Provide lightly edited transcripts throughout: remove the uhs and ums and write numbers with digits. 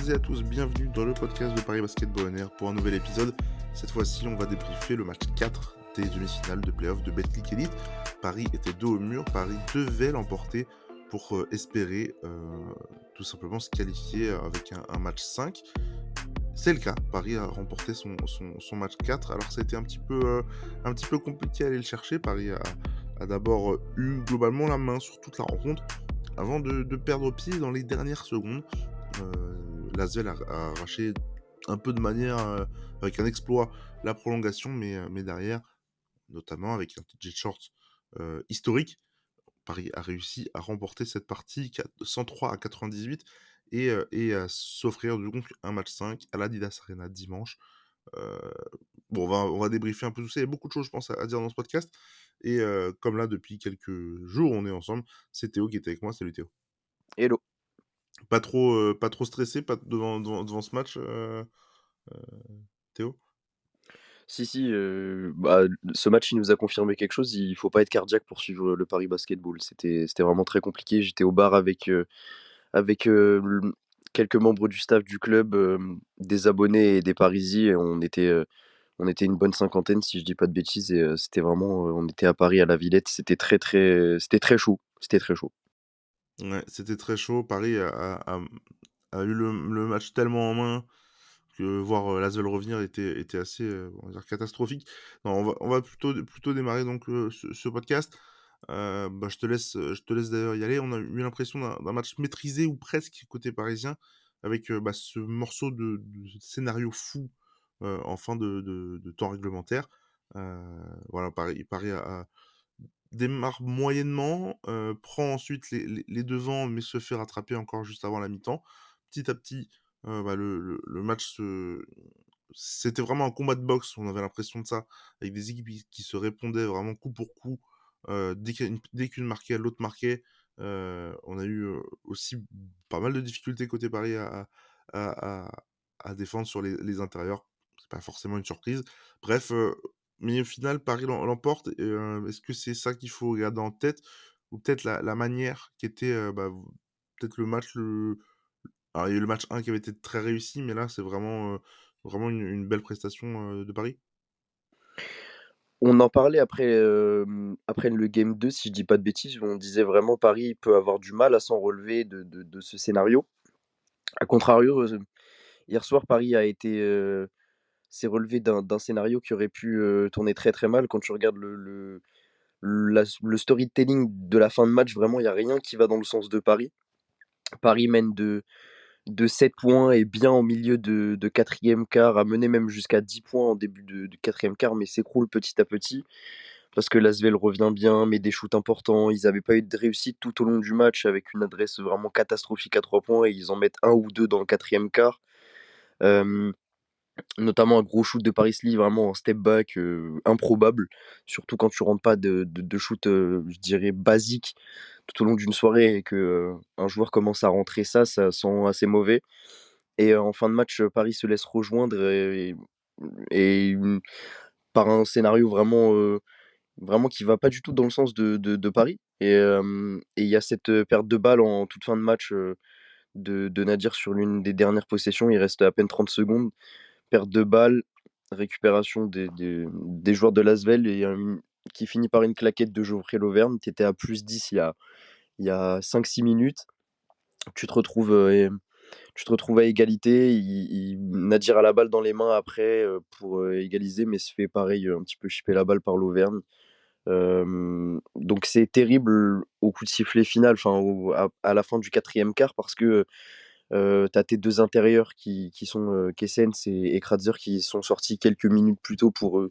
toutes et à tous, bienvenue dans le podcast de Paris Basketball On Air pour un nouvel épisode. Cette fois-ci, on va débriefer le match 4 des demi-finales de play-off de Betclic Elite. Paris était dos au mur, Paris devait l'emporter pour espérer tout simplement se qualifier avec un match 5. C'est le cas, Paris a remporté son match 4, alors ça a été un petit peu compliqué à aller le chercher. Paris a d'abord eu globalement la main sur toute la rencontre, avant de perdre pied dans les dernières secondes. L'Asvel a arraché un peu de manière, avec un exploit, la prolongation, mais derrière, notamment avec un TJ Shorts historique, Paris a réussi à remporter cette partie 103-98 et à s'offrir donc un match 5 à l'Adidas Arena dimanche. Heu, bon, on va débriefer un peu tout ça. Il y a beaucoup de choses, je pense, à dire dans ce podcast. Et comme là, depuis quelques jours, on est ensemble, c'est Théo qui est avec moi. Salut Théo. Hello. Pas trop stressé devant ce match, heu, Théo? Si, si, bah, ce match, il nous a confirmé quelque chose, il faut pas être cardiaque pour suivre le Paris Basketball. C'était vraiment très compliqué. J'étais au bar avec l quelques membres du staff du club, des abonnés et des parisis et on était une bonne cinquantaine si je dis pas de bêtises et c'était vraiment, on était à Paris à la Villette, c'était très chaud, c'était très chaud. Ouais, c'était très chaud. Paris a eu le match tellement en main que voir, l'Asvel revenir était assez, on va dire catastrophique. Non, on va plutôt démarrer donc ce podcast. Je te laisse d'ailleurs y aller. On a eu l'impression d'un match maîtrisé ou presque côté parisien avec, ce morceau de scénario fou, en fin de temps réglementaire. Voilà, Paris démarre moyennement, prend ensuite les devants, mais se fait rattraper encore juste avant la mi-temps. Petit à petit, le match c'était vraiment un combat de boxe, on avait l'impression de ça, avec des équipes qui se répondaient vraiment coup pour coup. Dès qu'une marquait, l'autre marquait. On a eu, aussi pas mal de difficultés côté Paris à à à défendre sur les intérieurs. C'est pas forcément une surprise. Bref, mais au final, Paris l'emporte. Et est-ce que c'est ça qu'il faut garder en tête? Ou peut-être la manière qui était, peut-être le match le alors il y a eu le match 1 qui avait été très réussi, mais là, c'est vraiment une belle prestation, de Paris? On en parlait après le game 2 si je dis pas de bêtises, où on disait vraiment Paris peut avoir du mal à s'en relever de ce scénario. A contrario, hier soir, Paris s'est relevé d'un scénario qui aurait pu, tourner très, très mal. Quand tu regardes le storytelling de la fin de match, vraiment, il y a rien qui va dans le sens de Paris. Paris mène de 7 points et bien en milieu de 4e quart, a mené même jusqu'à 10 points en début de 4e quart, mais s'écroule petit à petit parce que l'Asvel revient bien, met des shoots importants. Ils n'avaient pas eu de réussite tout au long du match avec une adresse vraiment catastrophique à 3 points et ils en mettent un ou 2 dans le 4e quart. Hem Notamment un gros shoot de Paris Lee, vraiment en step back, improbable, surtout quand tu rentres pas de shoot, je dirais basique tout au long d'une soirée et que, un joueur commence à rentrer ça, ça sent assez mauvais et en fin de match, Paris se laisse rejoindre et par un scénario vraiment qui va pas du tout dans le sens de Paris et il y a cette, perte de balle en toute fin de match, de Nadir sur l'une des dernières possessions. Il reste à peine 30 secondes. Perte de balle, récupération des joueurs de l'Asvel et qui finit par une claquette de Geoffrey Lauvergne. Tu étais à +10 il y a 5-6 minutes. Tu te retrouves, tu te retrouves à égalité. Nadir a la balle dans les mains après, pour, égaliser, mais se fait pareil, un petit peu chipper la balle par l'Auvergne. Donc c'est terrible au coup de sifflet final, enfin à la fin du 4e quart parce que, tu tes 2 intérieurs qui sont, Kessens et Kratzer qui sont sortis quelques minutes plus tôt pour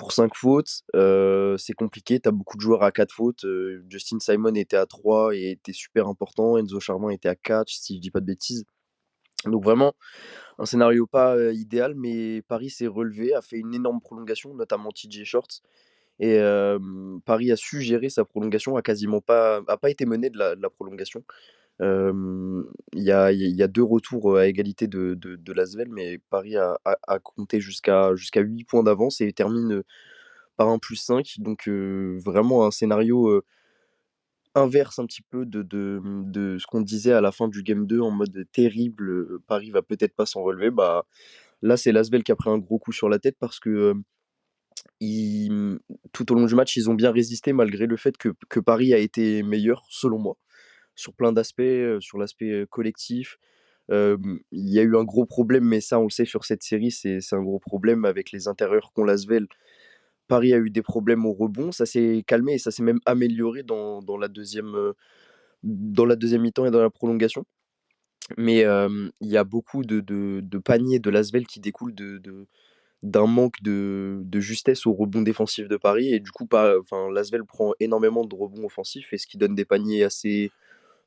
5 fautes. C'est compliqué, tu as beaucoup de joueurs à 4 fautes. Justin Simon était à 3 et était super important. Enzo Charmant était à 4 si je dis pas de bêtises. Donc vraiment un scénario pas, idéal, mais Paris s'est relevé, a fait une énorme prolongation, notamment TJ Shorts et Paris a su gérer sa prolongation, a pas été mené de la prolongation. Il y a 2 retours, à égalité de l'Asvel, mais Paris a compté jusqu'à 8 points d'avance et termine, par un +5. Donc vraiment un scénario, inverse un petit peu de ce qu'on disait à la fin du game 2 en mode terrible, Paris va peut-être pas s'en relever, bah, là, c'est l'Asvel qui a pris un gros coup sur la tête parce que, ils, tout au long du match, ils ont bien résisté malgré le fait que Paris a été meilleur, selon moi, sur plein d'aspects, sur l'aspect, collectif. Il y a eu un gros problème, mais ça, on le sait sur cette série, c'est un gros problème avec les intérieurs qu'ont l'Asvel. Paris a eu des problèmes au rebond, ça s'est calmé et ça s'est même amélioré dans la deuxième mi-temps et dans la prolongation. Mais il y a beaucoup de paniers de l'Asvel qui découlent d'un manque de justesse au rebond défensif de Paris. Et du coup, enfin, l'Asvel prend énormément de rebonds offensifs et ce qui donne des paniers assez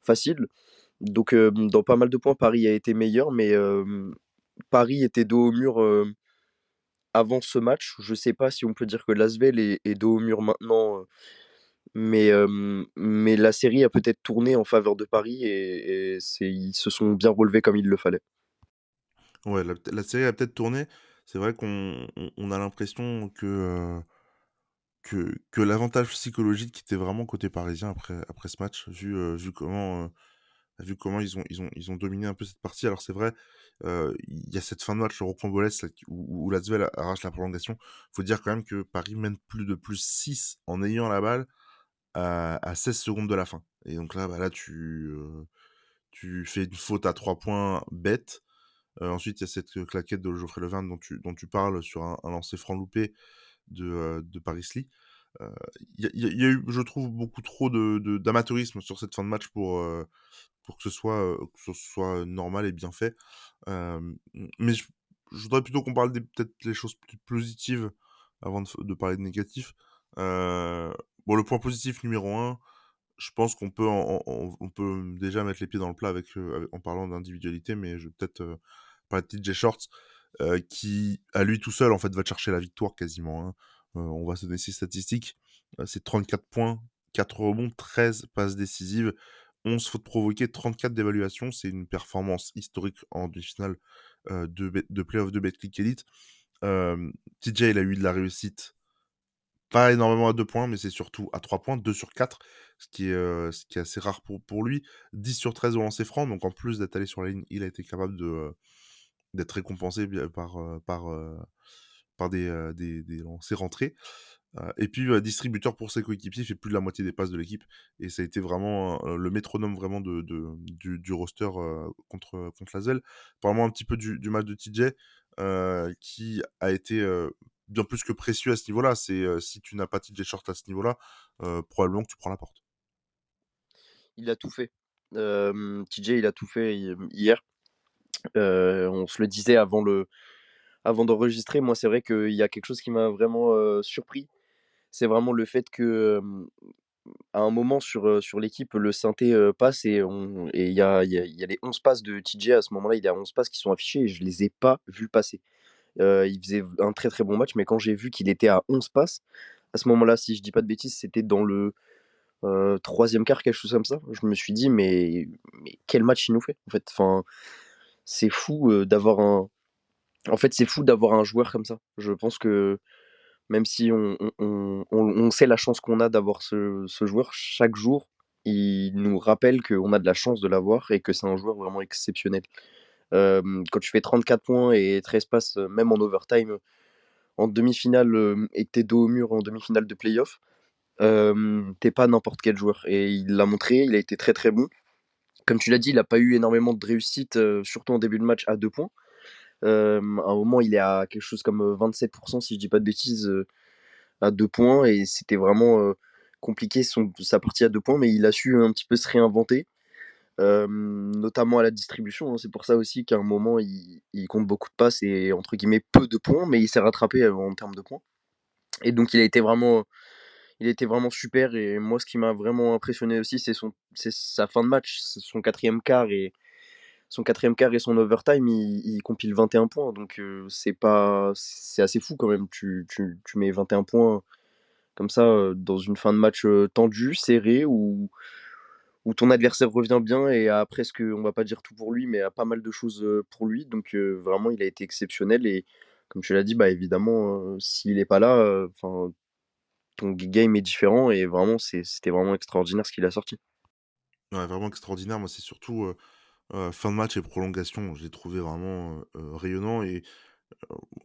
faciles. Donc, dans pas mal de points, Paris a été meilleur, mais Paris était dos au mur avant ce match. Je sais pas si on peut dire que l'Asvel est dos au mur maintenant, mais la série a peut-être tourné en faveur de Paris et ils se sont bien relevés comme il le fallait. Ouais, la série a peut-être tourné. C'est vrai qu'on a l'impression que l'avantage psychologique qui était vraiment côté parisien après ce match, vu comment ils ont dominé un peu cette partie. Alors c'est vrai, il y a cette fin de match, le rocambolesque là, où l'Asvel arrache la prolongation. Faut dire quand même que Paris mène plus 6 en ayant la balle à 16 secondes de la fin. Et donc là, bah là tu fais une faute à 3 points bête. Ensuite, il y a cette claquette de Geoffrey Levain dont tu parles sur un lancer franc loupé de Paris Lee. Il y a eu, je trouve, beaucoup trop d'amateurisme sur cette fin de match pour que ce soit normal et bien fait. Mais je voudrais plutôt qu'on parle peut-être les choses plus positives avant de parler de négatifs. Bon, le point positif numéro un, je pense qu'on peut, on peut déjà mettre les pieds dans le plat en parlant d'individualité, mais je vais peut-être parler de TJ Shorts, qui, à lui tout seul, en fait, va te chercher la victoire quasiment, hein. On va se donner ses statistiques. C'est 34 points, 4 rebonds, 13 passes décisives, 11 fautes provoquées, 34 d'évaluation. C'est une performance historique en demi-finale de playoff de Betclic Elite. TJ, il a eu de la réussite, pas énormément à 2 points, mais c'est surtout à 3 points, 2 sur 4, ce qui est assez rare pour lui. 10 sur 13 au lancer franc, donc en plus d'être allé sur la ligne, il a été capable d'être récompensé par des lancers rentrés. Et puis, distributeur pour ses coéquipiers, il fait plus de la moitié des passes de l'équipe. Et ça a été vraiment le métronome vraiment du roster contre l'Asvel. Parlons un petit peu du match de TJ, qui a été bien plus que précieux à ce niveau-là. Si tu n'as pas TJ Short à ce niveau-là, probablement que tu prends la porte. Il a tout fait. TJ, il a tout fait hier. On se le disait avant d'enregistrer. Moi, c'est vrai qu'il y a quelque chose qui m'a vraiment surpris. C'est vraiment le fait que à un moment sur l'équipe, le synthé passe et il y a les 11 passes de TJ à ce moment-là. Il y a 11 passes qui sont affichées et je les ai pas vues passer. Il faisait un très très bon match, mais quand j'ai vu qu'il était à 11 passes, à ce moment-là, si je dis pas de bêtises, c'était dans le troisième quart, quelque chose comme ça. Je me suis dit, mais quel match il nous fait en fait. Enfin, c'est fou d'avoir un. En fait, c'est fou d'avoir un joueur comme ça. Je pense que même si on sait la chance qu'on a d'avoir ce joueur, chaque jour, il nous rappelle qu'on a de la chance de l'avoir et que c'est un joueur vraiment exceptionnel. Quand tu fais 34 points et 13 passes, même en overtime, en demi-finale et que t'es dos au mur en demi-finale de playoff, t'es pas n'importe quel joueur. Et il l'a montré, il a été très très bon. Comme tu l'as dit, il n'a pas eu énormément de réussite, surtout en début de match à 2 points. À un moment, il est à quelque chose comme 27%, si je dis pas de bêtises, à 2 points. Et c'était vraiment compliqué sa partie à 2 points, mais il a su un petit peu se réinventer, notamment à la distribution, hein. C'est pour ça aussi qu'à un moment, il compte beaucoup de passes et entre guillemets peu de points, mais il s'est rattrapé en termes de points. Et donc, il a été vraiment super. Et moi, ce qui m'a vraiment impressionné aussi, c'est sa fin de match, c'est son quatrième quart et son overtime, il compile 21 points. Donc, c'est assez fou quand même. Tu mets 21 points comme ça dans une fin de match tendue, serrée, où ton adversaire revient bien et a presque, on va pas dire tout pour lui, mais a pas mal de choses pour lui. Donc, vraiment, il a été exceptionnel. Et comme tu l'as dit, bah, évidemment, s'il est pas là, enfin, ton game est différent et vraiment c'était vraiment extraordinaire ce qu'il a sorti. Ouais, vraiment extraordinaire. Moi, c'est surtout, fin de match et prolongation. Je l'ai trouvé vraiment, rayonnant et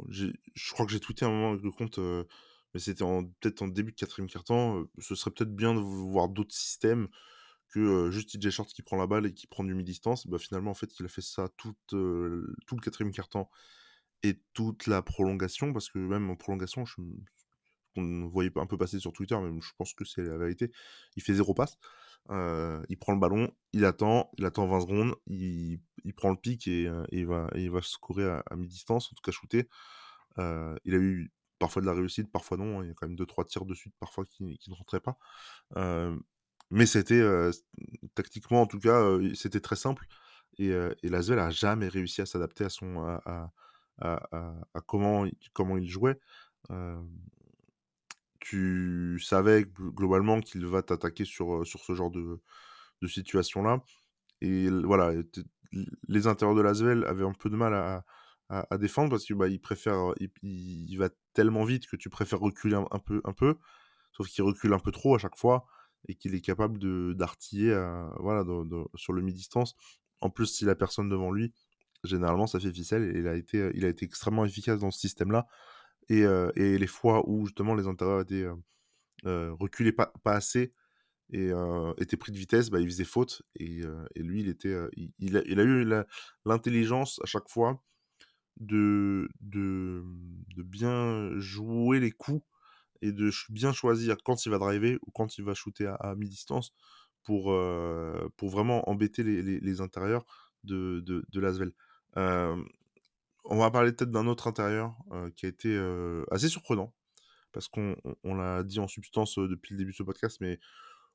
je crois que j'ai tweeté à un moment avec le compte, mais c'était peut-être en début de 4e quart-temps, ce serait peut-être bien de voir d'autres systèmes que, juste TJ Shorts qui prend la balle et qui prend du mi-distance. Bah, finalement, en fait, il a fait ça tout le 4e quart-temps et toute la prolongation parce que même en prolongation, on voyait un peu passer sur Twitter, mais je pense que c'est la vérité. Il fait 0 passe. Il prend le ballon, il attend 20 secondes, il prend le pic et il va scorer à mi-distance, en tout cas shooter. Il a eu parfois de la réussite, parfois non, hein. Il y a quand même deux trois tirs de suite parfois qui ne rentraient pas. Heu, mais c'était, tactiquement en tout cas, c'était très simple et l'Asvel a jamais réussi à s'adapter à son à comment il jouait. Hem Tu savais globalement qu'il va t'attaquer sur ce genre de situation-là et voilà, et les intérieurs de l'Asvel avaient un peu de mal à défendre parce que, bah, il préfère, il va tellement vite que tu préfères reculer un peu, sauf qu'il recule un peu trop à chaque fois et qu'il est capable d'artiller, voilà, sur le mi-distance. En plus, s'il a personne devant lui, généralement ça fait ficelle et il a été extrêmement efficace dans ce système-là et les fois où justement les intérieurs étaient, reculait pas assez et était pris de vitesse, bah, il faisait faute et lui, il était, il a eu l'intelligence à chaque fois de bien jouer les coups et de bien choisir quand il va driver ou quand il va shooter à mi-distance pour vraiment embêter les intérieurs de l'Asvel. Hem, on va parler peut-être d'un autre intérieur, qui a été, assez surprenant parce qu'on l'a dit en substance, depuis le début de ce podcast, mais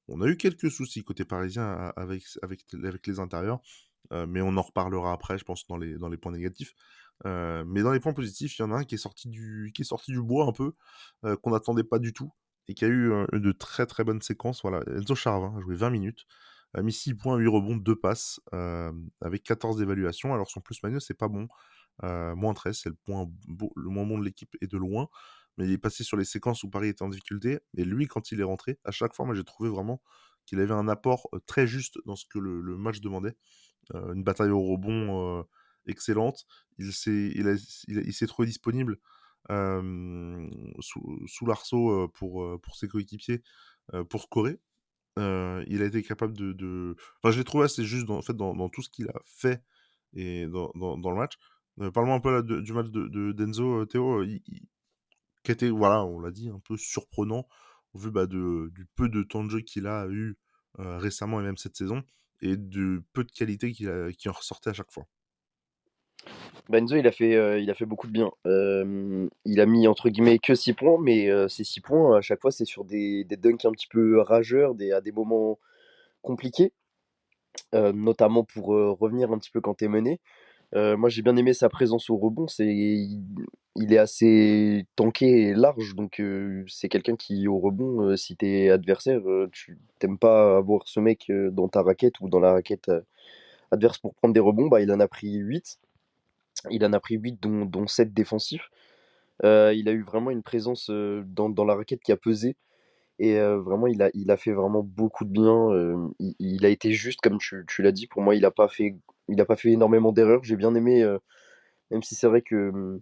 on a eu quelques soucis côté parisien avec les intérieurs, mais on en reparlera après, je pense, dans les points négatifs. Mais dans les points positifs, il y en a un qui est sorti du bois un peu, qu'on n'attendait pas du tout et qui a eu, de très, très bonnes séquences. Voilà, Enzo Charvin a joué 20 minutes, a mis 6 points, 8 rebonds, 2 passes, avec 14 d'évaluation. Alors son plus-minus, c'est pas bon, -13, c'est le moins bon de l'équipe et de loin. Mais il est passé sur les séquences où Paris était en difficulté. Et lui, quand il est rentré, à chaque fois, moi, j'ai trouvé vraiment qu'il avait un apport très juste dans ce que le match demandait. Une bataille au rebond excellente. Il s'est trouvé disponible sous l'arceau pour ses coéquipiers pour scorer. Il a été capable enfin, je l'ai trouvé assez juste en fait, dans tout ce qu'il a fait et dans le match. Parle-moi un peu là, du match d'Enzo, Théo. Qui était, voilà, on l'a dit, un peu surprenant au vu, bah, du peu de temps de jeu qu'il a eu, récemment et même cette saison et de peu de qualité qui en ressortait à chaque fois. Benzo, il a fait beaucoup de bien. Il a mis entre guillemets que 6 points, mais ces 6 points, à chaque fois, c'est sur des dunks un petit peu rageurs, à des moments compliqués, notamment pour revenir un petit peu quand t'es mené. Moi, j'ai bien aimé sa présence au rebond. Il est assez tanké et large, donc c'est quelqu'un qui, au rebond, si t'es adversaire, tu t'aimes pas avoir ce mec dans ta raquette ou dans la raquette adverse pour prendre des rebonds. Bah, il en a pris 8. Il en a pris 8 dont 7 défensifs. Il a eu vraiment une présence dans la raquette qui a pesé. Et vraiment, il a fait vraiment beaucoup de bien. Il a été juste, comme tu l'as dit. Pour moi, il a pas fait énormément d'erreurs. J'ai bien aimé, même si c'est vrai que,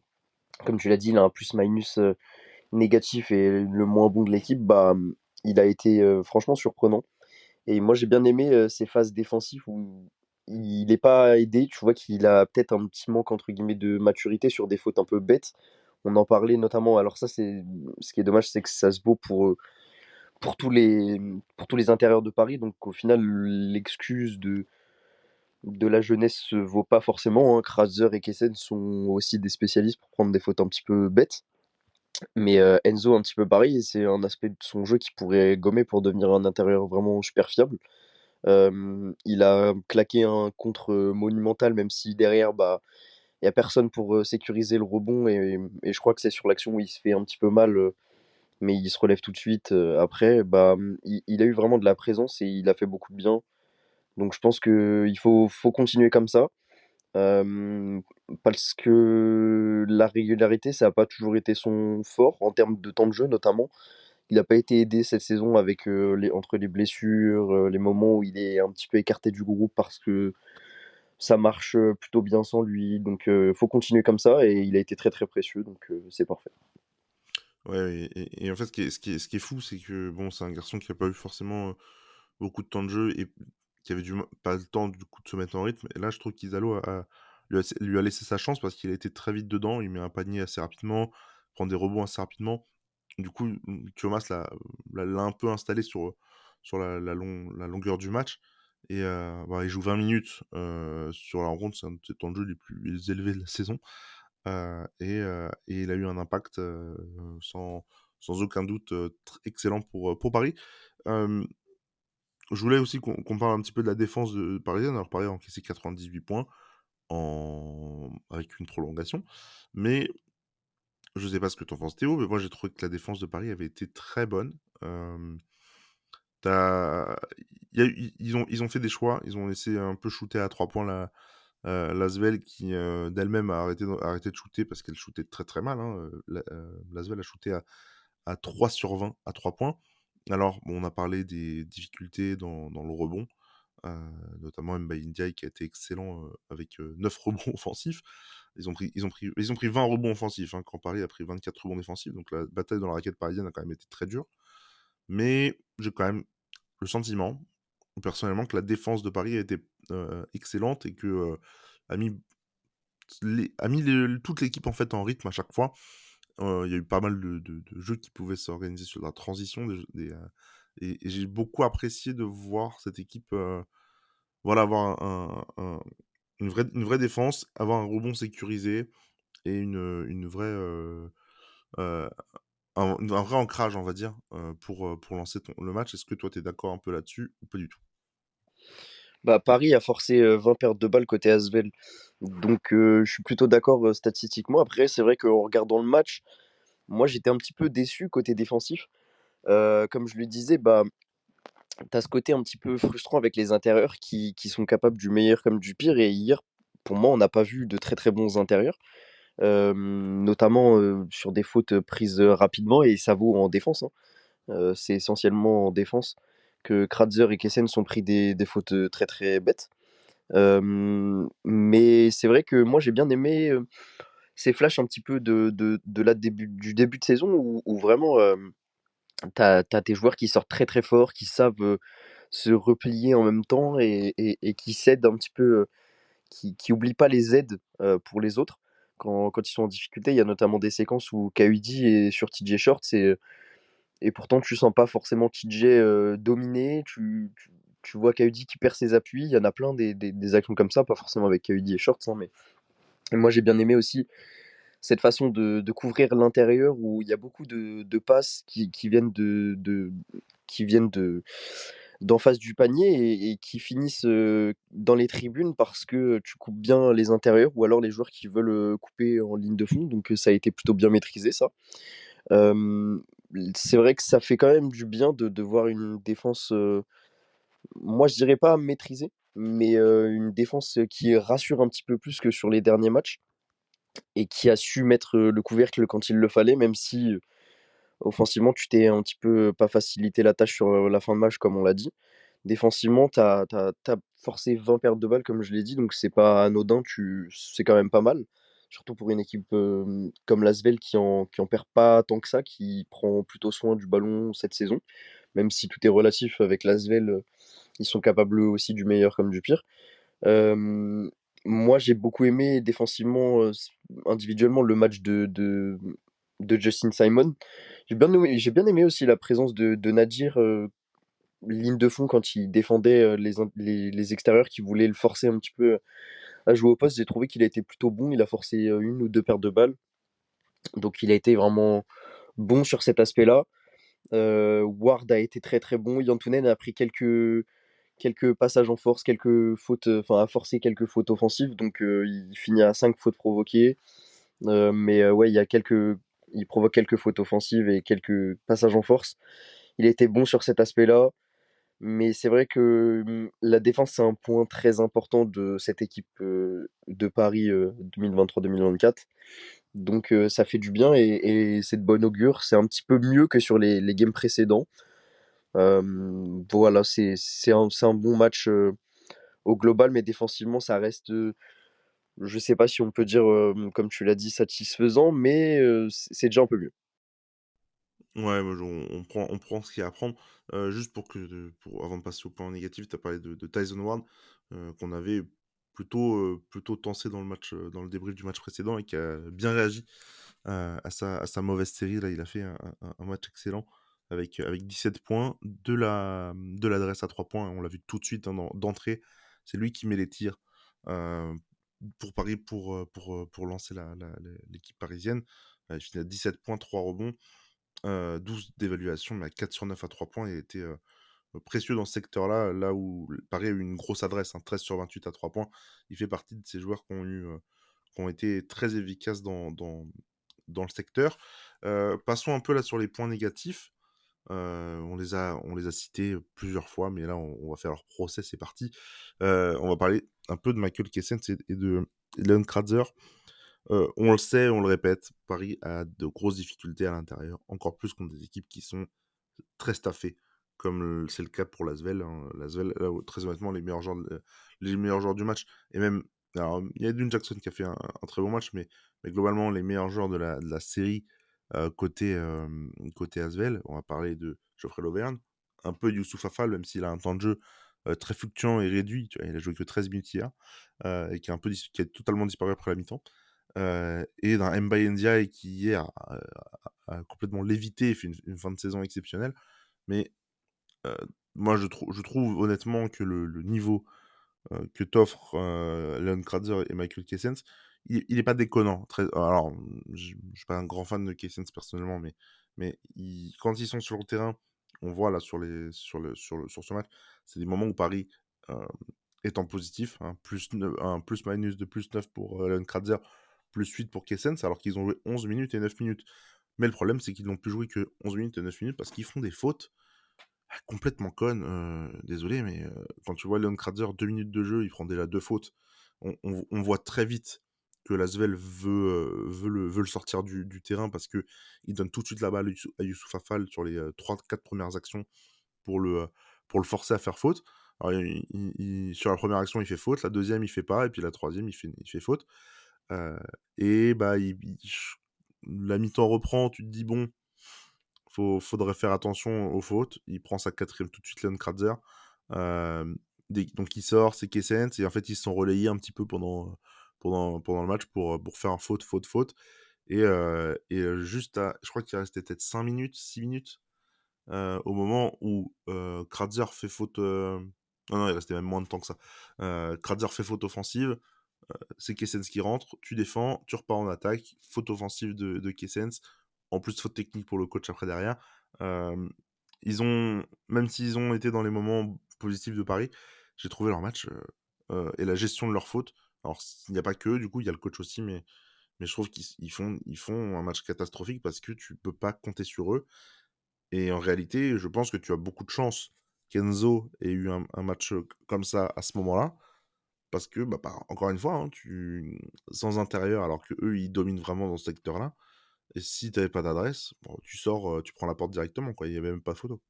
comme tu l'as dit, il a un plus-minus négatif et le moins bon de l'équipe. Bah, il a été franchement surprenant. Et moi, j'ai bien aimé ses phases défensives où il n'est pas aidé. Tu vois qu'il a peut-être un petit manque, entre guillemets, de maturité sur des fautes un peu bêtes. On en parlait notamment. Alors, ça, c'est ce qui est dommage, c'est que ça se vaut pour pour tous les intérieurs de Paris. Donc, au final, l'excuse de la jeunesse se vaut pas forcément, hein. Kraser et Kessen sont aussi des spécialistes pour prendre des fautes un petit peu bêtes. Mais Enzo, un petit peu pareil. Et c'est un aspect de son jeu qui pourrait gommer pour devenir un intérieur vraiment super fiable. Il a claqué un contre monumental, même si derrière, bah, il y a personne pour sécuriser le rebond. Et je crois que c'est sur l'action où il se fait un petit peu mal, mais il se relève tout de suite après. Bah, il a eu vraiment de la présence et il a fait beaucoup de bien. Donc je pense qu'il faut continuer comme ça. euh, Parce que la régularité, ça n'a pas toujours été son fort en termes de temps de jeu, notamment. il a pas été aidé cette saison avec entre les blessures, les moments où il est un petit peu écarté du groupe parce que ça marche plutôt bien sans lui. Donc, faut continuer comme ça et il a été très très précieux, donc c'est parfait. Ouais, et en fait, ce qui est fou, c'est que bon, c'est un garçon qui a pas eu forcément beaucoup de temps de jeu et qui avait pas le temps du coup de se mettre en rythme. Et là, je trouve qu'Izalo lui a laissé sa chance parce qu'il a été très vite dedans. Il met un panier assez rapidement, prend des rebonds assez rapidement. Du coup, Thomas l'a un peu installé sur la longueur du match. Et bah, il joue 20 minutes sur la rencontre, c'est un de ses temps de jeu les plus élevés de la saison. Et il a eu un impact sans aucun doute excellent pour Paris. Euh, je voulais aussi qu'on parle un petit peu de la défense parisienne. Alors Paris a encaissé 98 points avec une prolongation. Mais je sais pas ce que t'en penses Théo, mais moi j'ai trouvé que la défense de Paris avait été très bonne. Euh, t'as- ils ont fait des choix, ils ont laissé un peu shooter à 3 points l'Asvel qui d'elle-même a arrêté de shooter parce qu'elle shootait très très mal. Hein. L'Asvel a shooté à 3 sur 20 à 3 points. Alors, bon, on a parlé des difficultés dans le rebond, notamment Mbaye Ndiaye qui a été excellent avec 9 rebonds offensifs. Ils ont pris 20 rebonds offensifs hein, quand Paris a pris 24 rebonds défensifs. Donc la bataille dans la raquette parisienne a quand même été très dure. Mais j'ai quand même le sentiment, personnellement, que la défense de Paris a été excellente et que a mis, toute l'équipe en fait en rythme à chaque fois. Il y a eu pas mal de jeux qui pouvaient s'organiser sur la transition et j'ai beaucoup apprécié de voir cette équipe voilà, avoir une vraie défense, avoir un rebond sécurisé et une vraie, un vrai ancrage, on va dire, pour lancer le match. Est-ce que toi, tu es d'accord un peu là-dessus ou pas du tout? Bah, Paris a forcé 20 pertes de balles côté Asvel. Donc, je suis plutôt d'accord statistiquement. Après, c'est vrai qu'en regardant le match, moi j'étais un petit peu déçu côté défensif. Comme je le disais, bah, tu as ce côté un petit peu frustrant avec les intérieurs qui sont capables du meilleur comme du pire. Et hier, pour moi, on n'a pas vu de très très bons intérieurs, notamment sur des fautes prises rapidement. Et ça vaut en défense, hein. C'est essentiellement en défense que Kratzer et Kessen sont pris des fautes très très bêtes. Mais c'est vrai que moi j'ai bien aimé ces flashs un petit peu du début de saison où vraiment t'as tes joueurs qui sortent très très fort, qui savent se replier en même temps et qui cèdent un petit peu, qui oublient pas les aides pour les autres quand ils sont en difficulté. Il y a notamment des séquences où KUD est sur TJ Short et pourtant tu sens pas forcément TJ dominer. Tu vois KUD qui perd ses appuis. Il y en a plein des actions comme ça, pas forcément avec KUD et Shorts, hein, mais et moi j'ai bien aimé aussi cette façon de couvrir l'intérieur où il y a beaucoup de passes qui viennent qui viennent d'en face du panier et qui finissent dans les tribunes parce que tu coupes bien les intérieurs ou alors les joueurs qui veulent couper en ligne de fond. Donc ça a été plutôt bien maîtrisé ça. Euh, c'est vrai que ça fait quand même du bien de voir une défense, moi je dirais pas maîtrisée, mais une défense qui rassure un petit peu plus que sur les derniers matchs et qui a su mettre le couvercle quand il le fallait, même si offensivement tu t'es un petit peu pas facilité la tâche sur la fin de match, comme on l'a dit. Défensivement, t'as forcé 20 pertes de balles, comme je l'ai dit, donc c'est pas anodin, c'est quand même pas mal. Surtout pour une équipe comme l'Asvel qui en perd pas tant que ça, qui prend plutôt soin du ballon cette saison, même si tout est relatif avec l'Asvel, ils sont capables eux aussi du meilleur comme du pire. Moi, j'ai beaucoup aimé défensivement, individuellement, le match de Justin Simon. J'ai bien aimé aussi la présence de Nadir, ligne de fond, quand il défendait les extérieurs qui voulaient le forcer un petit peu à jouer au poste. J'ai trouvé qu'il a été plutôt bon. Il a forcé une ou deux pertes de balles. Donc, il a été vraiment bon sur cet aspect-là. Ward a été très très bon. Yantunen a pris quelques passages en force, quelques fautes, enfin a forcé quelques fautes offensives, donc il finit à 5 fautes provoquées. Mais ouais, il provoque quelques fautes offensives et quelques passages en force. Il a été bon sur cet aspect-là, mais c'est vrai que la défense c'est un point très important de cette équipe de Paris 2023-2024. Donc ça fait du bien et c'est de bon augure. C'est un petit peu mieux que sur les games précédents. Voilà, c'est un bon match au global, mais défensivement, ça reste, je sais pas si on peut dire, comme tu l'as dit, satisfaisant, mais c'est déjà un peu mieux. Ouais, moi, on prend ce qu'il y a à prendre. Juste avant de passer au point négatif, tu as parlé de Tyson Ward, qu'on avait plutôt tensé dans le match, dans le débrief du match précédent et qui a bien réagi à sa mauvaise série. Là, il a fait un match excellent avec 17 points, de l'adresse à 3 points. On l'a vu tout de suite, hein, d'entrée. C'est lui qui met les tirs euh, pour Paris pour lancer l'équipe parisienne. Il finit à 17 points, 3 rebonds. 12 d'évaluation, mais à 4 sur 9 à 3 points, il a été précieux dans ce secteur-là, là où Paris a eu une grosse adresse, hein, 13 sur 28 à 3 points. Il fait partie de ces joueurs qui ont été très efficaces dans le secteur. Passons un peu là sur les points négatifs. On les a cités plusieurs fois, mais là, on va faire leur procès, c'est parti. On va parler un peu de Michael Kessens et de Leon Kratzer. On le sait, on le répète, Paris a de grosses difficultés à l'intérieur, encore plus contre des équipes qui sont très staffées, comme c'est le cas pour l'Asvel, hein. L'Asvel, là où, très honnêtement, les meilleurs joueurs du match, et même, alors, il y a Edwin Jackson qui a fait un très bon match, mais globalement, les meilleurs joueurs de la série côté Asvel, on va parler de Geoffrey Lauvergne, un peu de Youssouf Afal, même s'il a un temps de jeu très fluctuant et réduit, tu vois, il a joué que 13 minutes hier, et qui a totalement disparu après la mi-temps. Et d'un Mbaye Ndiaye qui hier a complètement lévité et fait une fin de saison exceptionnelle. Mais euh, moi, je trouve honnêtement que le niveau que t'offrent Leon Kratzer et Michael Kessens, il est pas déconnant. Alors, je suis pas un grand fan de Kessens personnellement, mais quand ils sont sur le terrain, on voit là sur ce match, c'est des moments où Paris euh, est en positif, hein, un plus-minus de plus 9 pour Leon Kratzer, plus 8 pour Kessens, alors qu'ils ont joué 11 minutes et 9 minutes. Mais le problème, c'est qu'ils n'ont plus joué que 11 minutes et 9 minutes parce qu'ils font des fautes complètement conne, désolé, mais quand tu vois Leon Kratzer, 2 minutes de jeu, il prend déjà 2 fautes. On voit très vite que l'Asvel veut le sortir du terrain parce qu'il donne tout de suite la balle à Youssouf Afal sur les 3-4 premières actions pour le forcer à faire faute. Alors, sur la première action, il fait faute, la deuxième, il fait pas, et puis la troisième, il fait faute. Heu et bah, la mi-temps reprend, tu te dis: «Bon, faudrait faire attention aux fautes». Il prend sa quatrième tout de suite, Leon Kratzer. Donc il sort, c'est Kessens, et en fait, ils se sont relayés un petit peu pendant le match pour faire un faute, faute, faute. Et juste je crois qu'il restait peut-être 5 minutes, 6 minutes, au moment où Kratzer fait faute. Non, non, il restait même moins de temps que ça. Kratzer fait faute offensive, c'est Kessens qui rentre, tu défends, tu repars en attaque, faute offensive de Kessens, en plus faute technique pour le coach après derrière. Euh, même s'ils ont été dans les moments positifs de Paris, j'ai trouvé leur match et la gestion de leurs fautes. Alors, il n'y a pas que, du coup, il y a le coach aussi, mais je trouve qu'ils font un match catastrophique parce que tu peux pas compter sur eux. Et en réalité, je pense que tu as beaucoup de chance qu'Enzo ait eu un match comme ça à ce moment-là, parce que, bah, encore une fois, hein, sans intérieur, alors que eux ils dominent vraiment dans ce secteur-là, et si t'avais pas d'adresse, bon, tu sors, tu prends la porte directement, quoi. Il y avait même pas de photo.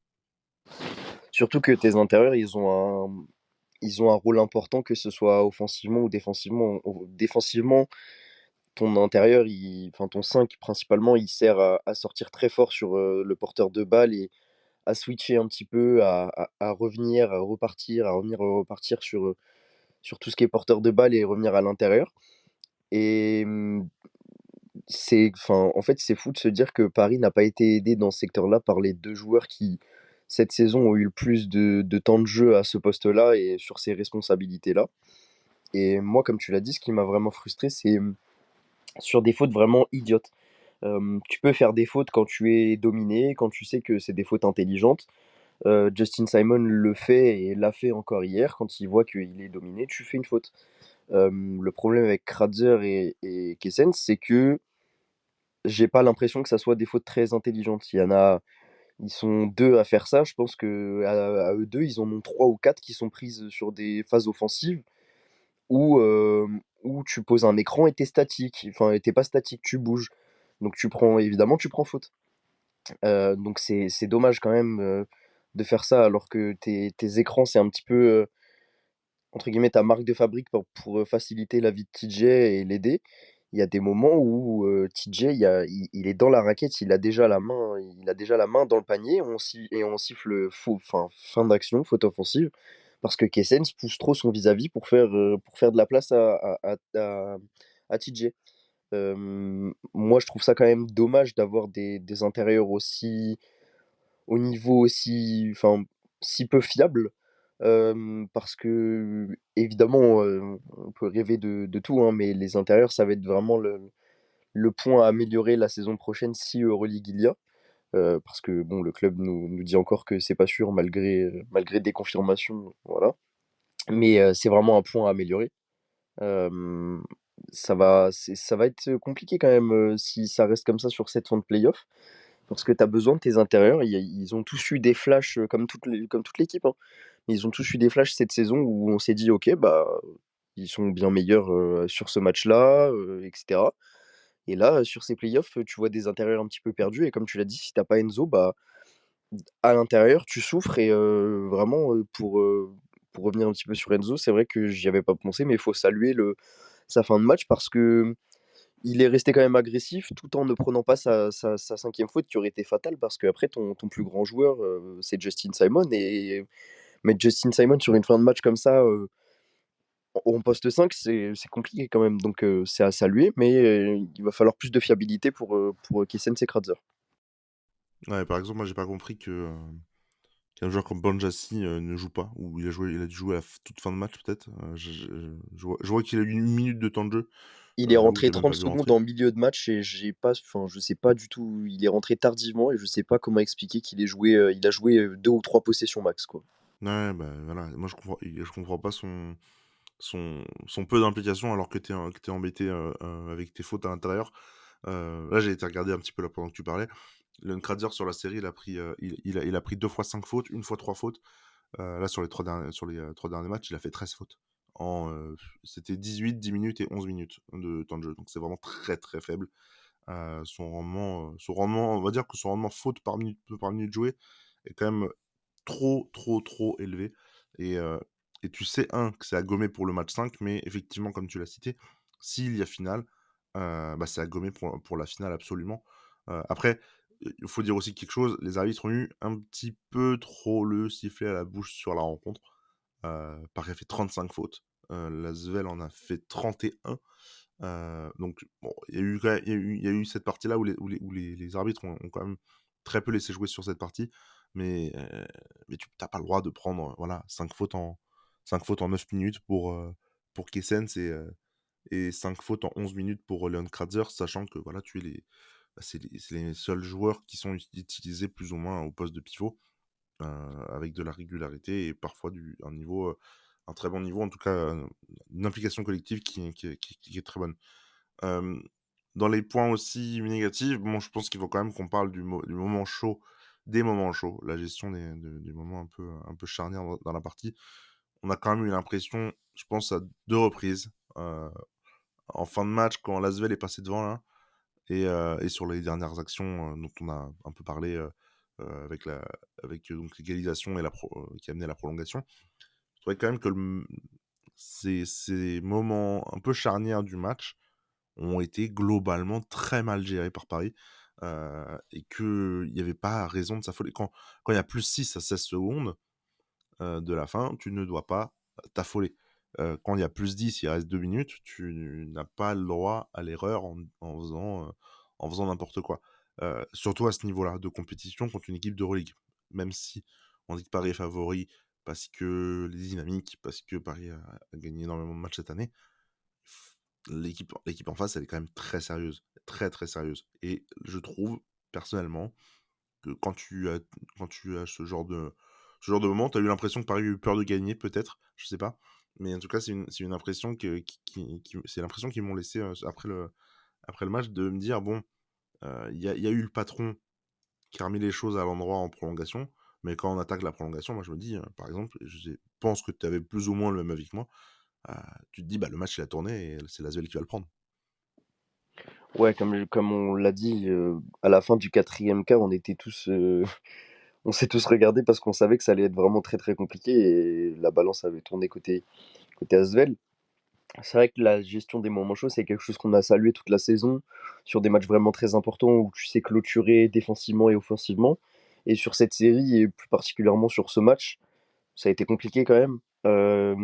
Surtout que tes intérieurs, ils ont un rôle important, que ce soit offensivement ou défensivement. Défensivement, ton intérieur, enfin ton 5 principalement, il sert à sortir très fort sur le porteur de balle et à switcher un petit peu, à revenir, à repartir, à revenir, repartir sur tout ce qui est porteur de balle et revenir à l'intérieur. Et enfin, en fait, c'est fou de se dire que Paris n'a pas été aidé dans ce secteur-là par les deux joueurs qui, cette saison, ont eu le plus de temps de jeu à ce poste-là et sur ces responsabilités-là. Et moi, comme tu l'as dit, ce qui m'a vraiment frustré, c'est sur des fautes vraiment idiotes. Tu peux faire des fautes quand tu es dominé, quand tu sais que c'est des fautes intelligentes. Justin Simon le fait et l'a fait encore hier. Quand il voit qu'il est dominé, tu fais une faute. Le problème avec Kratzer et Kessens, c'est que j'ai pas l'impression que ça soit des fautes très intelligentes. Ils sont deux à faire ça. Je pense que à eux deux, ils en ont trois ou quatre qui sont prises sur des phases offensives où tu poses un écran et t'es statique, enfin, et tu pas statique, tu bouges. Donc évidemment, tu prends faute. Donc c'est dommage quand même, de faire ça alors que tes écrans, c'est un petit peu, entre guillemets, «ta marque de fabrique» pour faciliter la vie de TJ et l'aider. Il y a des moments où, TJ, il est dans la raquette, il a déjà la main dans le panier, on siffle fin d'action, faute offensive, parce que Kessens pousse trop son vis-à-vis pour faire de la place à TJ. Moi, je trouve ça quand même dommage d'avoir des intérieurs au niveau aussi, enfin, si peu fiable, parce que évidemment, on peut rêver de tout, hein, mais les intérieurs, ça va être vraiment le point à améliorer la saison prochaine si Euroleague il y a. Parce que bon, le club nous dit encore que c'est pas sûr malgré des confirmations, voilà. Mais c'est vraiment un point à améliorer. Hem, ça va être compliqué quand même, si ça reste comme ça sur cette fin de play-off. Parce que tu as besoin de tes intérieurs. Ils ont tous eu des flashs, comme toute l'équipe, hein. Ils ont tous eu des flashs cette saison où on s'est dit: «OK, bah, ils sont bien meilleurs, sur ce match-là», et cetera. Et là, sur ces playoffs, tu vois des intérieurs un petit peu perdus et comme tu l'as dit, si tu pas Enzo, bah, à l'intérieur, tu souffres et vraiment, pour revenir un petit peu sur Enzo, c'est vrai que j'y avais pas pensé, mais il faut saluer sa fin de match parce que il est resté quand même agressif tout en ne prenant pas sa 5e faute qui aurait été fatale parce qu'après ton plus grand joueur, c'est Justin Simon et mettre Justin Simon sur une fin de match comme ça, en poste 5, c'est compliqué quand même donc c'est à saluer mais il va falloir plus de fiabilité pour Kessens et Kratzer. Ouais, par exemple, moi, j'ai pas compris qu'un joueur comme Banjassi, ne joue pas ou il a dû jouer à la toute fin de match peut-être, je vois qu'il a eu 1 minute de temps de jeu, Il est j'avoue que rentré j'ai même 30 pas vu secondes rentrer. en milieu de match et je sais pas du tout, il est rentré tardivement et je sais pas comment expliquer il a joué, 2 ou 3 possessions max, quoi. Ouais, bah, voilà, moi je comprends pas son peu d'implication alors que tu embêté, avec tes fautes à l'intérieur. Là, j'ai été regarder un petit peu là pendant que tu parlais. Leon Kratzer sur la série, il a pris 2 fois 5 fautes, une fois 3 fautes. Là sur les 3 derniers matchs, il a fait 13 fautes c'était 10 minutes et 11 minutes de temps de jeu, donc c'est vraiment très, très faible. On va dire que son rendement faute par minute jouée est quand même trop, trop, trop élevé et heu et tu sais, que c'est à gommer pour le match 5, mais effectivement, comme tu l'as cité, s'il y a finale, bah, c'est à gommer pour la finale absolument. Après, il faut dire aussi quelque chose, les arbitres ont eu un petit peu trop le sifflet à la bouche sur la rencontre. Paris a fait 35 fautes, l'Asvel en a fait 31. Donc bon, il y a eu quand même il y a eu cette partie-là où les arbitres ont quand même très peu laissé jouer sur cette partie, mais tu as pas le droit de prendre, voilà, 5 fautes en 9 minutes pour Kessens et 5 fautes en 11 minutes pour Leon Kratzer, sachant que voilà, c'est les seuls joueurs qui sont utilisés plus ou moins au poste de pivot, avec de la régularité et parfois un très bon niveau, en tout cas, une implication collective qui est très bonne. Hem, Dans les points aussi négatifs, bon, je pense qu'il faut quand même qu'on parle du moment chaud, des moments chauds, la gestion des moments un peu charnières dans la partie. On a quand même eu l'impression, je pense à 2 reprises, en fin de match quand l'Asvel est passé devant là et sur les dernières actions, dont on a un peu parlé, avec donc l'égalisation et qui a amené à la prolongation. Je trouvais quand même que ces moments un peu charnières du match ont été globalement très mal gérés par Paris, et qu'il y avait pas raison de s'affoler. Quand il y a plus 6 à 16 secondes, de la fin, tu ne dois pas t'affoler. Quand il y a plus 10, il reste 2 minutes, tu n'as pas le droit à l'erreur en faisant n'importe quoi. Surtout à ce niveau-là de compétition contre une équipe d'Euroleague. Même si on dit que Paris est favori parce que les dynamiques, parce que Paris a gagné énormément de matchs cette année, l'équipe en face, elle est quand même très sérieuse, très, très sérieuse et je trouve, personnellement, que quand tu as ce genre de moment, tu as eu l'impression que Paris a eu peur de gagner peut-être, je sais pas. Mais en tout cas, c'est une impression c'est l'impression qu'ils m'ont laissé, après le match de me dire: «Bon, il y a eu le patron qui a remis les choses à l'endroit en prolongation, mais quand on attaque la prolongation», moi je me dis, par exemple, je pense que tu avais plus ou moins le même avis que moi, tu te dis: «Bah, le match il a tourné et c'est l'Asvel qui va le prendre». Ouais, comme on l'a dit, à la fin du 4e quart, on était tous, on s'est tous regardés parce qu'on savait que ça allait être vraiment très, très compliqué et la balance avait tourné côté Asvel. C'est vrai que la gestion des moments chauds, c'est quelque chose qu'on a salué toute la saison, sur des matchs vraiment très importants où tu sais clôturer défensivement et offensivement. Et sur cette série, et plus particulièrement sur ce match, ça a été compliqué quand même.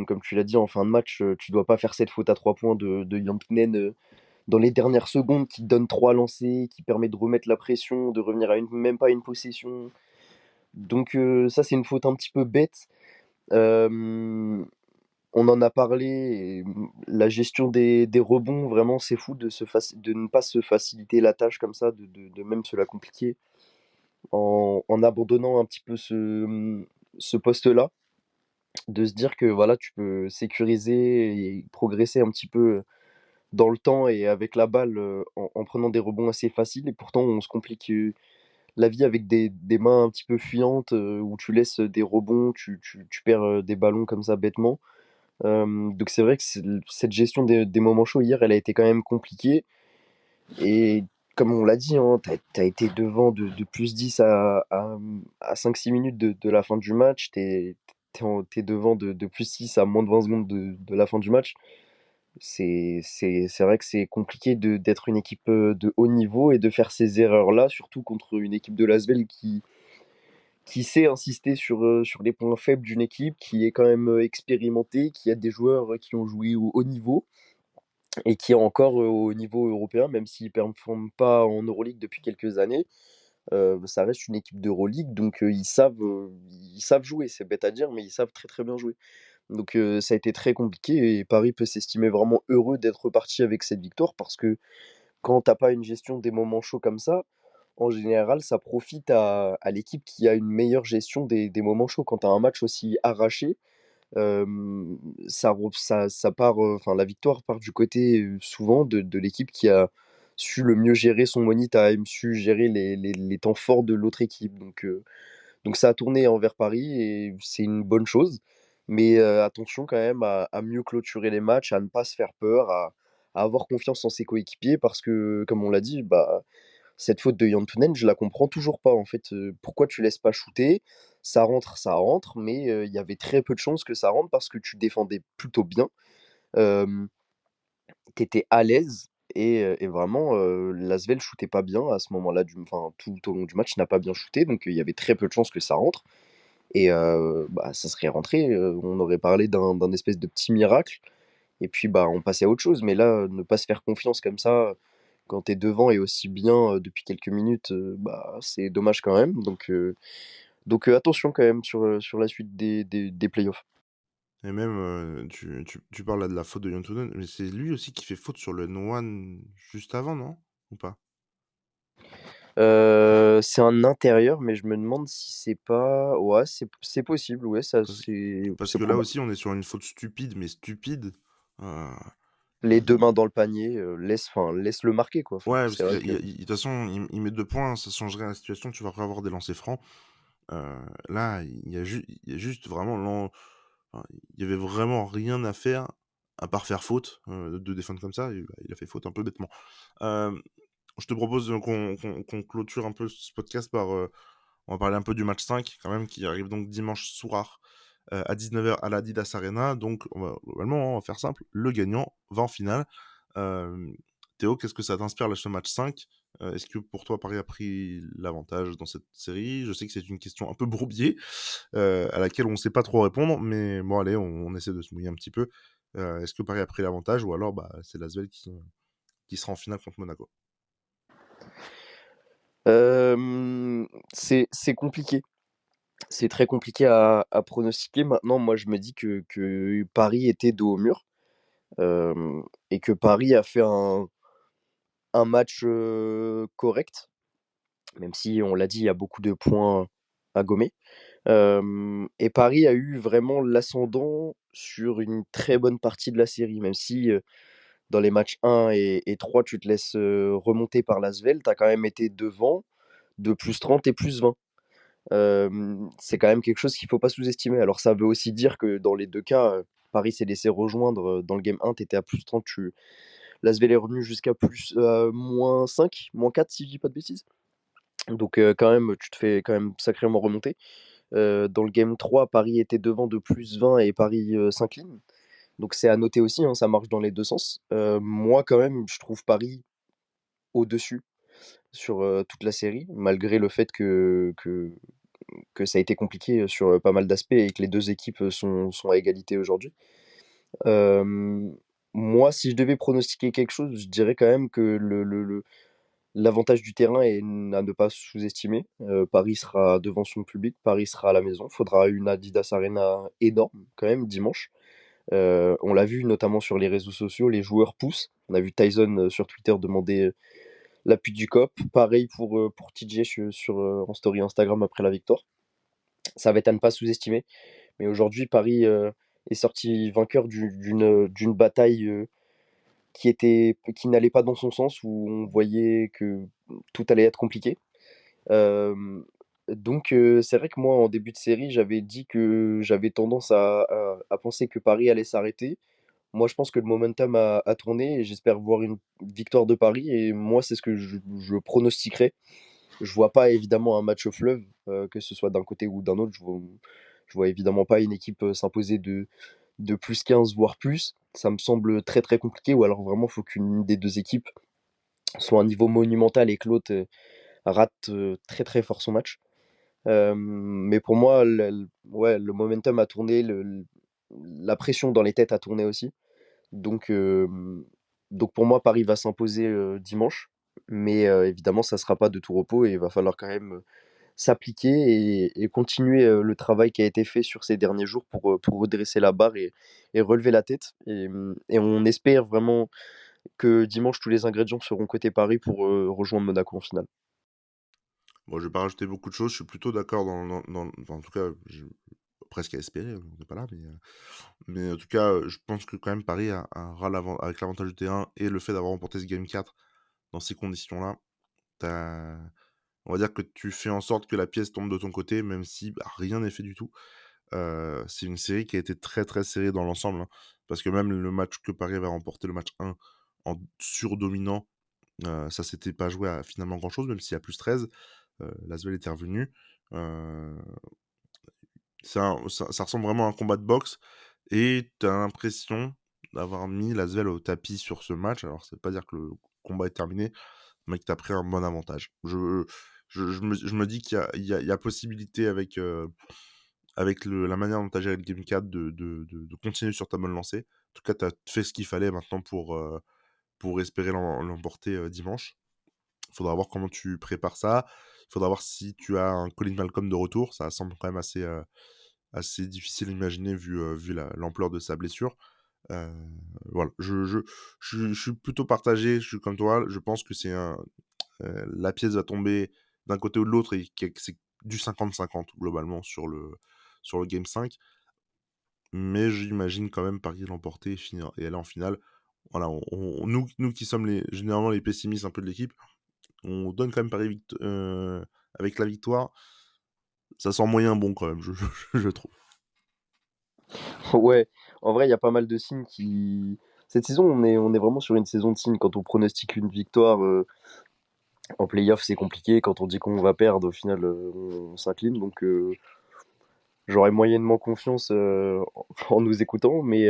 Comme tu l'as dit, en fin de match, tu dois pas faire cette faute à 3 points de Yankinen dans les dernières secondes qui te donne 3 lancers, qui permet de remettre la pression, de revenir à même pas une possession. Donc ça, c'est une faute un petit peu bête. Euh, on en a parlé, et la gestion des rebonds, vraiment, c'est fou de ne pas se faciliter la tâche comme ça, de même se la compliquer en abandonnant un petit peu ce poste-là, de se dire que voilà, tu peux sécuriser et progresser un petit peu dans le temps et avec la balle en prenant des rebonds assez faciles. Et pourtant, on se complique la vie avec des mains un petit peu fuyantes où tu laisses des rebonds, tu perds des ballons comme ça bêtement. Donc c'est vrai que cette gestion des moments chauds hier, elle a été quand même compliquée. Et comme on l'a dit, hein, tu as été devant de plus 10 à 5-6 minutes de la fin du match. T'es devant de plus 6 à moins de 20 secondes de la fin du match. C'est vrai que c'est compliqué d'être une équipe de haut niveau et de faire ces erreurs-là, surtout contre une équipe de Lasvel qui sait insister sur les points faibles d'une équipe, qui est quand même expérimentée, qui a des joueurs qui ont joué au haut niveau et qui est encore au niveau européen, même s'ils ne performent pas en Euroleague depuis quelques années. Ça reste une équipe d'Euroleague, donc ils savent jouer. C'est bête à dire, mais ils savent très très bien jouer. Donc ça a été très compliqué et Paris peut s'estimer vraiment heureux d'être parti avec cette victoire parce que quand t'as pas une gestion des moments chauds comme ça, en général, ça profite à l'équipe qui a une meilleure gestion des moments chauds. Quand tu as un match aussi arraché, ça part, enfin, la victoire part du côté souvent de l'équipe qui a su le mieux gérer son money time, su gérer les temps forts de l'autre équipe. Donc ça a tourné envers Paris et c'est une bonne chose. Mais attention quand même à mieux clôturer les matchs, à ne pas se faire peur, à avoir confiance en ses coéquipiers parce que, comme on l'a dit, bah, cette faute de Yantunen, je la comprends toujours pas. En fait, pourquoi tu laisses pas shooter? Ça rentre, mais il y avait très peu de chances que ça rentre parce que tu défendais plutôt bien. Hem, Tu étais à l'aise et vraiment, l'Asvel shootait pas bien à ce moment-là enfin, tout au long du match, n'a pas bien shooté, donc il y avait très peu de chances que ça rentre. Et bah, ça serait rentré, on aurait parlé d'un espèce de petit miracle et puis, bah, on passait à autre chose. Mais là, ne pas se faire confiance comme ça, quand tu es devant et aussi bien, depuis quelques minutes, bah, c'est dommage quand même. Donc attention quand même sur la suite des playoffs. Et même, tu parles là de la faute de Yontunen, mais c'est lui aussi qui fait faute sur le n juste avant, non? Ou pas? C'est un intérieur, mais je me demande si c'est pas ouais, c'est possible, ouais, ça Parce parce c'est que là probable. aussi, on est sur une faute stupide, mais stupide, heu, Les 2 il mains dans le panier, laisse-le marquer quoi. Enfin, ouais, parce c'est vrai qu'il que de toute façon, il met 2 points, ça changerait la situation, tu vas pas avoir des lancers francs. Là, il y a juste vraiment enfin, il y avait vraiment rien à faire à part faire faute, de défendre comme ça et bah, il a fait faute un peu bêtement. Hem, je te propose, qu'on clôture un peu ce podcast par, on va parler un peu du match 5 quand même qui arrive donc dimanche soir, à 19 h à l'Adidas Arena. Donc on va globalement, hein, on va faire simple, le gagnant va en finale. Hem, Théo, qu'est-ce que ça t'inspire là, ce match 5? Est-ce que pour toi Paris a pris l'avantage dans cette série? Je sais que c'est une question un peu bourbier, à laquelle on ne sait pas trop répondre, mais bon allez, on essaie de se mouiller un petit peu. Est-ce que Paris a pris l'avantage ou alors, bah, c'est l'Asvel qui sera en finale contre Monaco? c'est compliqué. C'est très compliqué à pronostiquer. Maintenant, moi, je me dis que Paris était dos au mur, et que Paris a fait un match, correct, même si on l'a dit, il y a beaucoup de points à gommer. Et Paris a eu vraiment l'ascendant sur une très bonne partie de la série, même si, dans les matchs 1 et 3, tu te laisses, remonter par l'Asvel, tu as quand même été devant de +30 et +20. C'est quand même quelque chose qu'il faut pas sous-estimer. Alors ça veut aussi dire que dans les 2 cas, Paris s'est laissé rejoindre dans le game 1, tu étais à plus 30, l'Asvel est revenu jusqu'à plus moins 5, moins 4 si je dis pas de bêtises. Donc quand même, tu te fais quand même sacrément remonter. Dans le game 3, Paris était devant de plus 20 et Paris s'incline. Donc c'est à noter aussi, hein, ça marche dans les deux sens. Moi quand même, je trouve Paris au-dessus sur toute la série, malgré le fait que ça a été compliqué sur pas mal d'aspects et que les deux équipes sont à égalité aujourd'hui. Euh, Moi, si je devais pronostiquer quelque chose, je dirais quand même que l'avantage du terrain est à ne pas sous-estimer. Paris sera devant son public, Paris sera à la maison. Il faudra une Adidas Arena énorme quand même dimanche. On l'a vu notamment sur les réseaux sociaux, les joueurs poussent. On a vu Tyson sur Twitter demander l'appui du COP. Pareil pour TJ en story Instagram après la victoire. Ça va être à ne pas sous-estimer. Mais aujourd'hui, Paris est sorti vainqueur d'une bataille qui n'allait pas dans son sens, où on voyait que tout allait être compliqué. Euh, donc c'est vrai que moi, en début de série, j'avais dit que j'avais tendance à penser que Paris allait s'arrêter. Moi, je pense que le momentum a tourné et j'espère voir une victoire de Paris. Et moi, c'est ce que je pronostiquerais. Je vois pas évidemment un match au fleuve, que ce soit d'un côté ou d'un autre. Je vois évidemment pas une équipe s'imposer de plus 15 voire plus. Ça me semble très très compliqué. Ou alors vraiment, il faut qu'une des deux équipes soit à un niveau monumental et que l'autre rate très très fort son match. Mais pour moi, ouais, le momentum a tourné, la pression dans les têtes a tourné aussi. Donc, euh, donc pour moi, Paris va s'imposer dimanche. Mais évidemment, ça ne sera pas de tout repos et il va falloir quand même s'appliquer et continuer le travail qui a été fait sur ces derniers jours pour redresser la barre et relever la tête. Et on espère vraiment que dimanche, tous les ingrédients seront côté Paris pour rejoindre Monaco en finale. Bon, je vais pas rajouter beaucoup de choses, je suis plutôt d'accord en tout cas, presque à espérer, on n'est pas là, mais en tout cas, je pense que quand même Paris aura avec l'avantage du terrain et le fait d'avoir remporté ce Game 4 dans ces conditions-là, t'as- on va dire que tu fais en sorte que la pièce tombe de ton côté, même si bah, rien n'est fait du tout. C'est une série qui a été très très serrée dans l'ensemble, hein, parce que même le match que Paris avait remporté, le match 1, en surdominant, ça s'était pas joué à finalement grand-chose, même s'il y a plus 13. L'Asvel était revenu. Euh, ça ressemble vraiment à un combat de boxe. Et tu as l'impression d'avoir mis l'Asvel au tapis sur ce match. Alors, ça veut pas dire que le combat est terminé, mais que tu as pris un bon avantage. Je me dis qu'il y a possibilité avec la manière dont tu as géré le Game 4 de continuer sur ta bonne lancée. En tout cas, tu as fait ce qu'il fallait maintenant pour espérer l'emporter dimanche. Il faudra voir comment tu prépares ça. Il faudra voir si tu as un Colin Malcolm de retour. Ça semble quand même assez difficile à imaginer vu l'ampleur de sa blessure. Euh, voilà, je suis plutôt partagé, je suis comme toi. Je pense que la pièce va tomber d'un côté ou de l'autre et que c'est du 50-50 globalement sur le Game 5. Mais j'imagine quand même Paris l'emporter et aller en finale. Voilà, nous qui sommes généralement les pessimistes un peu de l'équipe, on donne quand même Paris avec la victoire. Ça sent moyen bon quand même, je trouve. Ouais, en vrai, il y a pas mal de signes qui. Cette saison, on est vraiment sur une saison de signes. Quand on pronostique une victoire en playoff, c'est compliqué. Quand on dit qu'on va perdre, au final, on s'incline. Donc, j'aurais moyennement confiance en nous écoutant, mais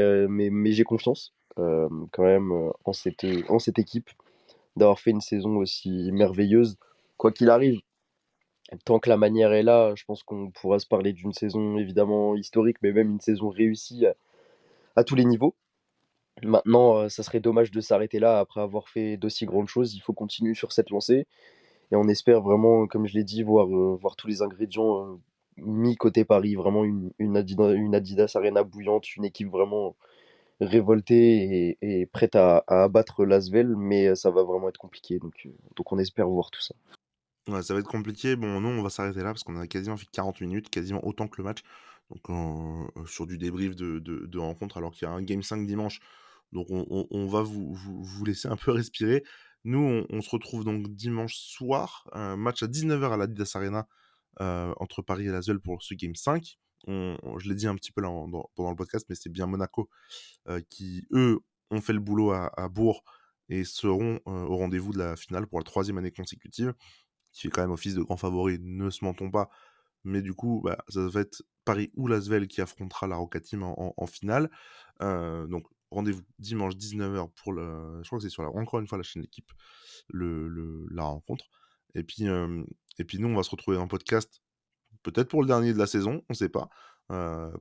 j'ai confiance quand même en cette équipe d'avoir fait une saison aussi merveilleuse. Quoi qu'il arrive, tant que la manière est là, je pense qu'on pourra se parler d'une saison évidemment historique, mais même une saison réussie à tous les niveaux. Maintenant, ça serait dommage de s'arrêter là après avoir fait d'aussi grandes choses. Il faut continuer sur cette lancée et on espère vraiment, comme je l'ai dit, voir tous les ingrédients mis côté Paris. Vraiment une Adidas Arena bouillante, une équipe vraiment révoltée et prête à abattre l'Asvel, mais ça va vraiment être compliqué. Donc on espère voir tout ça. Ouais, ça va être compliqué. Bon, nous, on va s'arrêter là parce qu'on a quasiment fait 40 minutes, quasiment autant que le match. Donc, sur du débrief de rencontre, alors qu'il y a un Game 5 dimanche. Donc, on va vous laisser un peu respirer. Nous, on se retrouve donc dimanche soir, un match à 19h à la Didas Arena entre Paris et l'Asvel pour ce Game 5. je l'ai dit un petit peu là pendant le podcast, mais c'est bien Monaco qui, eux, ont fait le boulot à Bourg et seront au rendez-vous de la finale pour la troisième année consécutive, qui fait quand même office de grand favori, ne se mentons pas. Mais du coup, bah, ça va être Paris ou Lasvel qui affrontera la Roca Team en finale. Donc rendez-vous dimanche 19h pour le je crois que c'est sur encore une fois la chaîne L'équipe, la rencontre. Et puis, nous, on va se retrouver en podcast, peut-être pour le dernier de la saison, on ne sait pas, le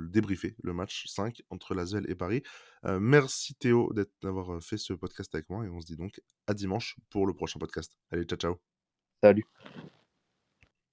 débriefer le match 5 entre Lasvel et Paris. Merci Théo d'avoir fait ce podcast avec moi et on se dit donc à dimanche pour le prochain podcast. Allez, ciao, ciao. Salut.